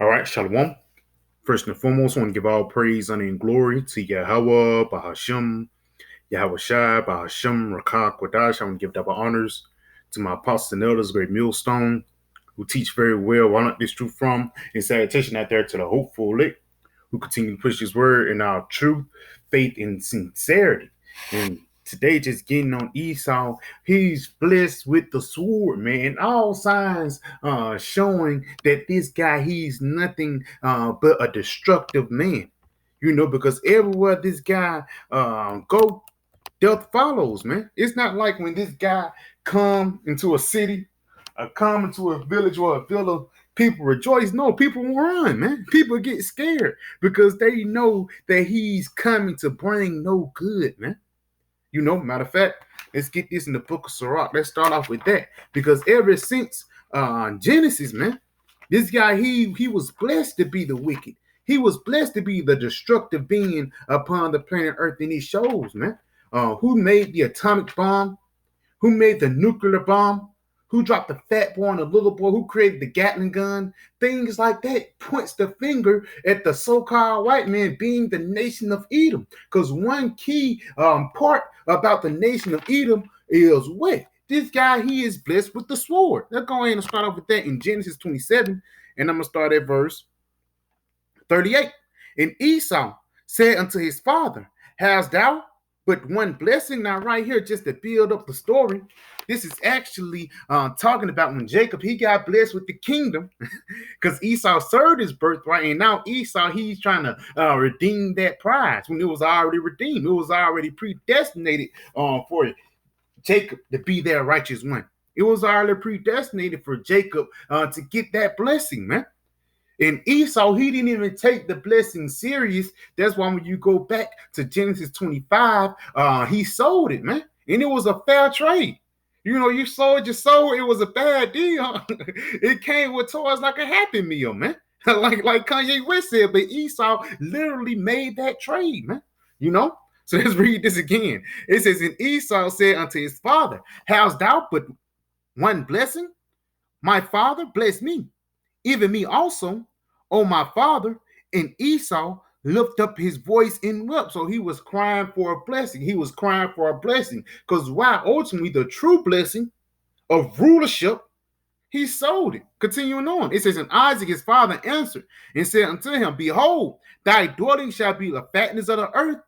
All right, Shalom. First and foremost, I want to give all praise, honor, and glory to Yahweh, Bahashim, Yahweh Shai, Bahashim, Rakah, Kodash. I want to give double honors to my apostles and elders, great millstone, who teach very well where I learned this truth from, and salutation out there to the hopeful elect, who continue to push his word in our truth, faith, and sincerity. And today, just getting on Esau, he's blessed with the sword, man. All signs showing that this guy, he's nothing but a destructive man. Because everywhere this guy go, death follows, man. It's not like when this guy come into a city, come into a village or a villa, people rejoice. No, people run, man. People get scared because they know that he's coming to bring no good, man. Matter of fact, let's get this in the book of Sirach. Let's start off with that. Because ever since Genesis, man, this guy, he was blessed to be the wicked. He was blessed to be the destructive being upon the planet Earth. And he shows, man, who made the atomic bomb, who made the nuclear bomb, who dropped the fat boy and the little boy, who created the Gatling gun. Things like that points the finger at the so-called white man being the nation of Edom. Because one key part about the nation of Edom is what? This guy, he is blessed with the sword. Let's go ahead and start off with that in Genesis 27. And I'm going to start at verse 38. And Esau said unto his father, hast thou but one blessing? Now, right here, just to build up the story, this is actually talking about when Jacob, he got blessed with the kingdom because Esau served his birthright. And now Esau, he's trying to redeem that prize when it was already redeemed. It was already predestinated for Jacob to be their righteous one. It was already predestinated for Jacob to get that blessing, man. And Esau, he didn't even take the blessing serious. That's why when you go back to Genesis 25, he sold it, man. And it was a fair trade. You sold your soul, it was a bad deal. It came with toys like a Happy Meal, man. like Kanye West said, but Esau literally made that trade, man. So let's read this again. It says, and Esau said unto his father, hast thou but one blessing? My father bless me, even me also, O my father. And Esau lifted up his voice and wept. So he was crying for a blessing. He was crying for a blessing. Because why? Ultimately, the true blessing of rulership, he sold it. Continuing on. It says, and Isaac his father answered and said unto him, behold, thy daughter shall be the fatness of the earth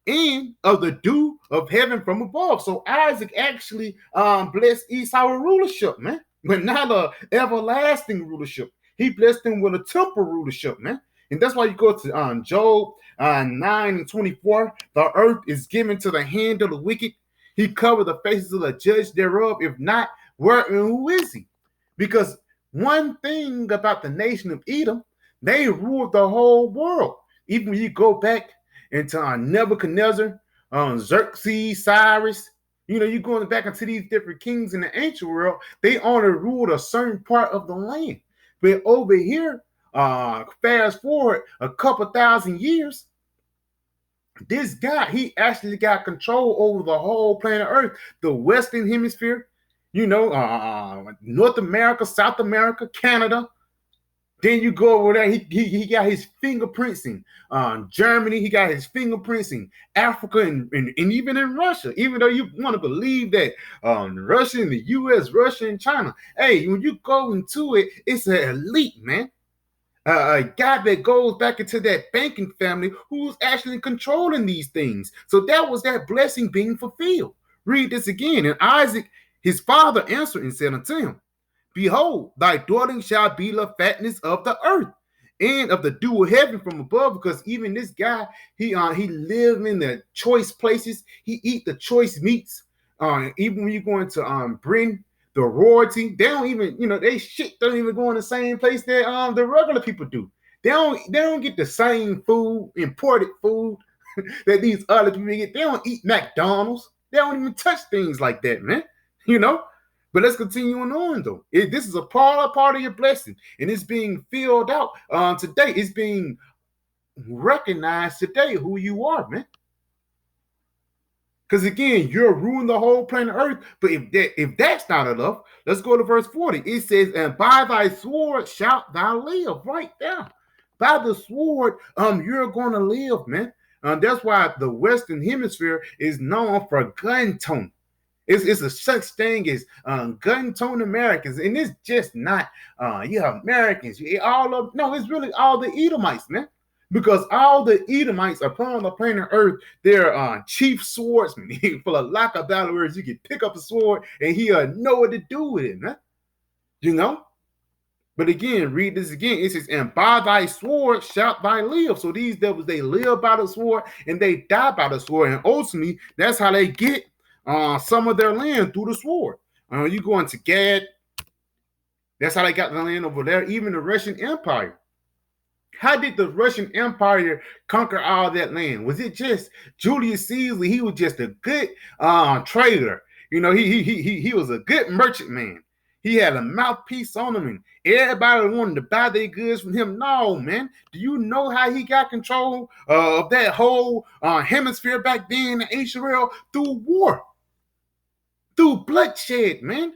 and of the dew of heaven from above. So Isaac actually blessed Esau with rulership, man. But not an everlasting rulership. He blessed him with a temporal rulership, man. And that's why you go to Job 9:24. The earth is given to the hand of the wicked. He covered the faces of the judge thereof. If not, where and who is he? Because one thing about the nation of Edom, they ruled the whole world. Even when you go back into Nebuchadnezzar, Xerxes, Cyrus, you're going back into these different kings in the ancient world, they only ruled a certain part of the land. But over here, fast forward a couple thousand years, this guy, he actually got control over the whole planet Earth, the Western Hemisphere, North America, South America, Canada. Then you go over there, he got his fingerprints in Germany, he got his fingerprints in Africa and even in Russia, even though you want to believe that Russia and the US, Russia and China, hey, when you go into it, it's an elite, man. A guy that goes back into that banking family who's actually controlling these things. So that was that blessing being fulfilled. Read this again. And Isaac, his father, answered and said unto him, behold, thy daughter shall be the fatness of the earth and of the dew of heaven from above. Because even this guy, he live in the choice places. He eat the choice meats. Even when you go into Britain, the royalty, they don't even, they shit don't even go in the same place that the regular people do. They don't get the same food, imported food that these other people get. They don't eat McDonald's. They don't even touch things like that, man. But let's continue on though. This is a part of your blessing, and it's being filled out today. It's being recognized today who you are, man. Because again, you're ruling the whole planet Earth. But if that's not enough, let's go to verse 40. It says, "And by thy sword shalt thou live." Right there. By the sword, you're gonna live, man. That's why the Western Hemisphere is known for gun tone. It's a such thing as gun tone Americans, and it's just not Americans. All of no, it's really all the Edomites, man. Because all the Edomites upon the planet Earth, they're chief swordsmen. For a lack of better words, you can pick up a sword and he'll know what to do with it, man. You know? But again, read this again. It says, "And by thy sword shalt thou live." So these devils, they live by the sword and they die by the sword. And ultimately, that's how they get some of their land through the sword. You go into Gad, that's how they got the land over there. Even the Russian Empire. How did the Russian Empire conquer all that land? Was it just Julius Caesar? He was just a good trader. You know, he was a good merchant man. He had a mouthpiece on him, and everybody wanted to buy their goods from him. No, man. Do you know how he got control of that whole hemisphere back then in Israel? Through war, through bloodshed, man.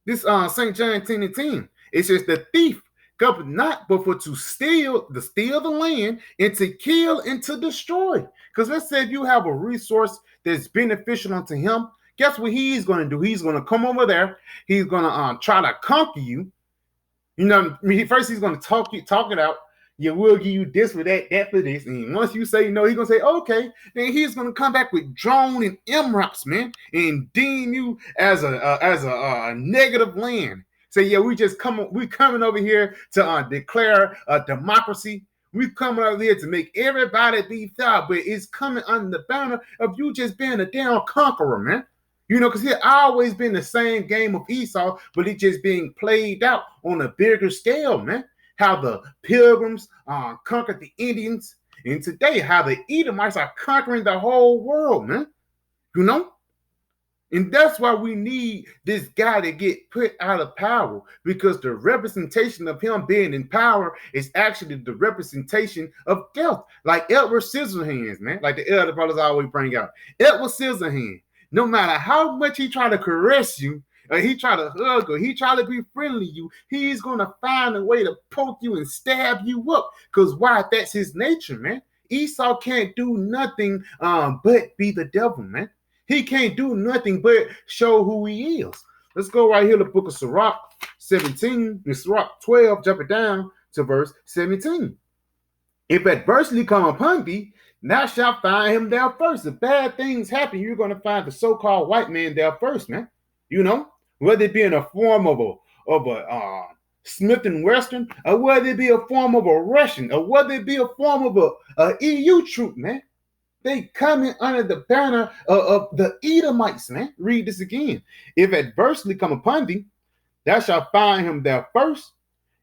This St. John 10 and 10. It says the thief cometh not but for to steal the land and to kill and to destroy. Because let's say if you have a resource that's beneficial unto him, guess what he's going to do? He's going to come over there. He's going to try to conquer you. You know, first he's going to talk it out. Yeah, we'll give you this for that, that for this. And once you say no, he's gonna say okay. Then he's gonna come back with drone and MRAPs, man, and deem you as a negative land. Say, yeah, we coming over here to declare a democracy. We coming over here to make everybody be fair, but it's coming under the banner of you just being a damn conqueror, man. You know, because it's always been the same game of Esau, but it's just being played out on a bigger scale, man. How the Pilgrims conquered the Indians, and today how the Edomites are conquering the whole world, man. You know? And that's why we need this guy to get put out of power, because the representation of him being in power is actually the representation of death. Like Edward Scissorhands, man. Like the elder brothers always bring out. Edward Scissorhands, no matter how much he try to caress you, he try to hug or he try to be friendly to you, he's going to find a way to poke you and stab you up. Because why? That's his nature, man. Esau can't do nothing but be the devil, man. He can't do nothing but show who he is. Let's go right here to the book of Sirach 17, in Sirach 12, jump it down to verse 17. "If adversity come upon thee, thou shalt find him there first." If bad things happen, you're going to find the so-called white man there first, man. You know? Whether it be in a form of a Smith and Western, or whether it be a form of a Russian, or whether it be a form of a EU troop, man. They coming under the banner of the Edomites, man. Read this again. "If adversity come upon thee, thou shalt find him there first,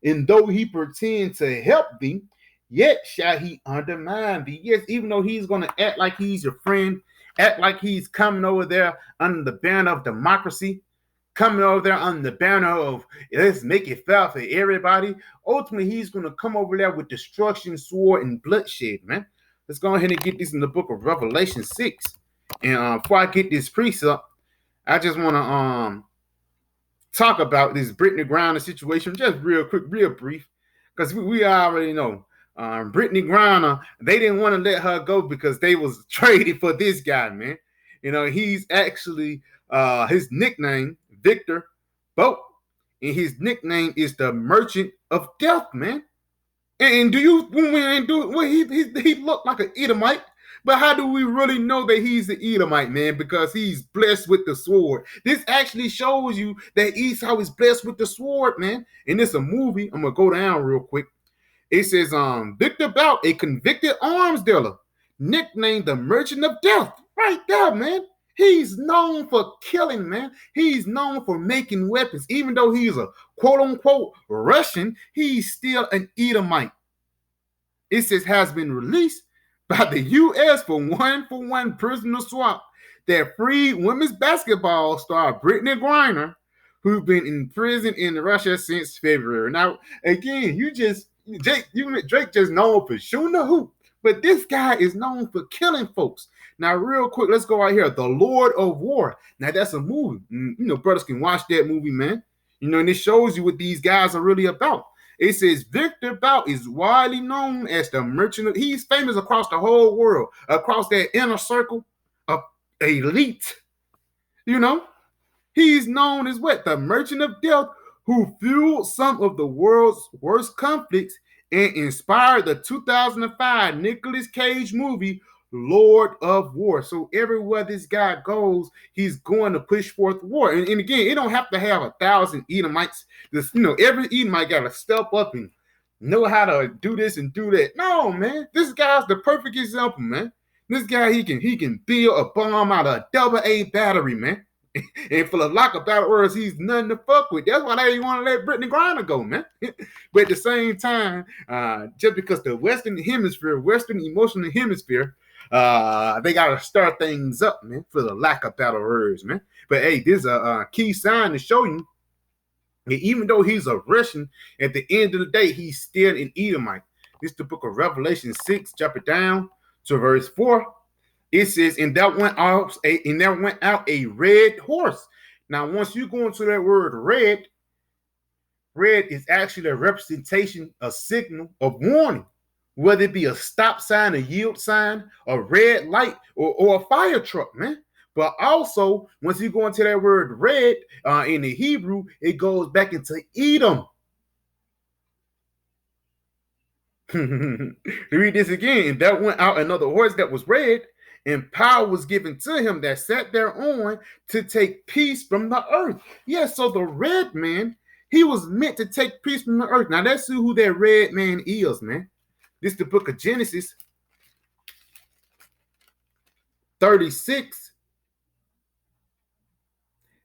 and though he pretend to help thee, yet shall he undermine thee." Yes, even though he's going to act like he's your friend, act like he's coming over there under the banner of democracy, coming over there on the banner of let's make it fair for everybody. Ultimately, he's going to come over there with destruction, sword, and bloodshed, man. Let's go ahead and get this in the book of Revelation 6. And before I get this precept, I just want to talk about this Brittany Griner situation just real quick, real brief, because we already know Brittany Griner, they didn't want to let her go because they was traded for this guy, man. You know, he's actually his nickname, Victor Boat, and his nickname is the Merchant of Death, man. And do you well, he looked like an Edomite, but how do we really know that he's an Edomite, man? Because he's blessed with the sword. This actually shows you that Esau is blessed with the sword, man. And it's a movie. I'm gonna go down real quick. It says, Victor Bout, a convicted arms dealer, nicknamed the Merchant of Death. Right there, man. He's known for killing, man. He's known for making weapons. Even though he's a quote-unquote Russian, he's still an Edomite. It says has been released by the U.S. for one prisoner swap that freed women's basketball star Brittany Griner, who's been in prison in Russia since February. Now, again, Drake just known for shooting the hoop, But this guy is known for killing folks. Now, real quick, let's go right here. The Lord of War. Now, that's a movie. Brothers can watch that movie, man. And it shows you what these guys are really about. It says Victor Bout is widely known as the merchant. He's famous across the whole world, across that inner circle of elite. He's known as what? The merchant of death, who fueled some of the world's worst conflicts and inspired the 2005 Nicolas Cage movie Lord of War. So everywhere this guy goes, he's going to push forth war. And again, it don't have to have 1,000 Edomites. Every Edomite got to step up and know how to do this and do that. No, man, this guy's the perfect example, man. This guy, he can build a bomb out of a AA battery, man. And for the lack of better words, he's nothing to fuck with. That's why they didn't want to let Brittany Griner go, man. But at the same time, just because the Western emotional hemisphere, they got to start things up, man, for the lack of better words, man. But hey, this is a key sign to show you that even though he's a Russian, at the end of the day, he's still an Edomite. This is the book of Revelation 6, jump it down to verse 4. It says, and there went out a red horse. Now, once you go into that word red is actually a representation, a signal of warning, whether it be a stop sign, a yield sign, a red light, or a fire truck, man. But also, once you go into that word red in the Hebrew, it goes back into Edom. Read this again. And there went out another horse that was red, and power was given to him that sat thereon to take peace from the earth. Yeah, so the red man, he was meant to take peace from the earth. Now, let's see who that red man is, man. This is the book of Genesis 36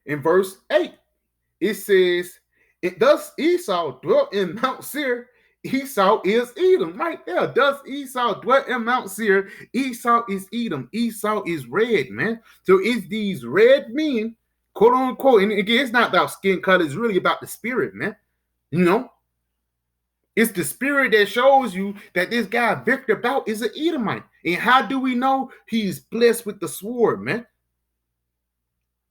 in verse 8. It says, thus Esau dwelt in Mount Seir. Esau is Edom, right there. Does Esau dwell in Mount Seir? Esau is Edom. Esau is red, man. So it's these red men, quote unquote. And again, it's not about skin color. It's really about the spirit, man. It's the spirit that shows you that this guy Victor Bout is an Edomite. And how do we know he's blessed with the sword, man?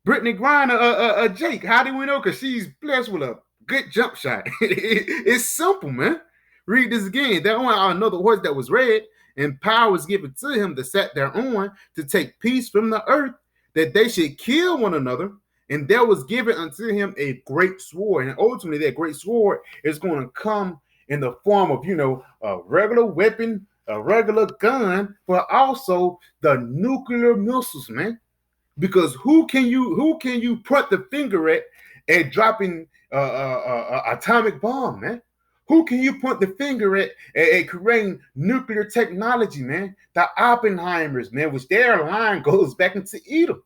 Brittany Griner, Jake, how do we know? Because she's blessed with a good jump shot. It's simple, man. Read this again. There was another horse that was red, and power was given to him that sat thereon to take peace from the earth, that they should kill one another. And there was given unto him a great sword. And ultimately, that great sword is going to come in the form of, a regular weapon, a regular gun, but also the nuclear missiles, man. Because who can you put the finger at dropping atomic bomb, man? Who can you point the finger at creating nuclear technology, man? The Oppenheimers, man, which their line goes back into Edom,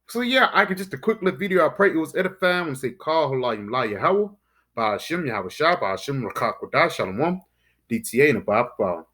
So yeah, I could just a quick little video. I pray it was edifying when say call Halayim La Yahweh, Ba Hashem Yahweh Shah, Ba Hashem Rakak Wadah Shalom, DTA and Abba.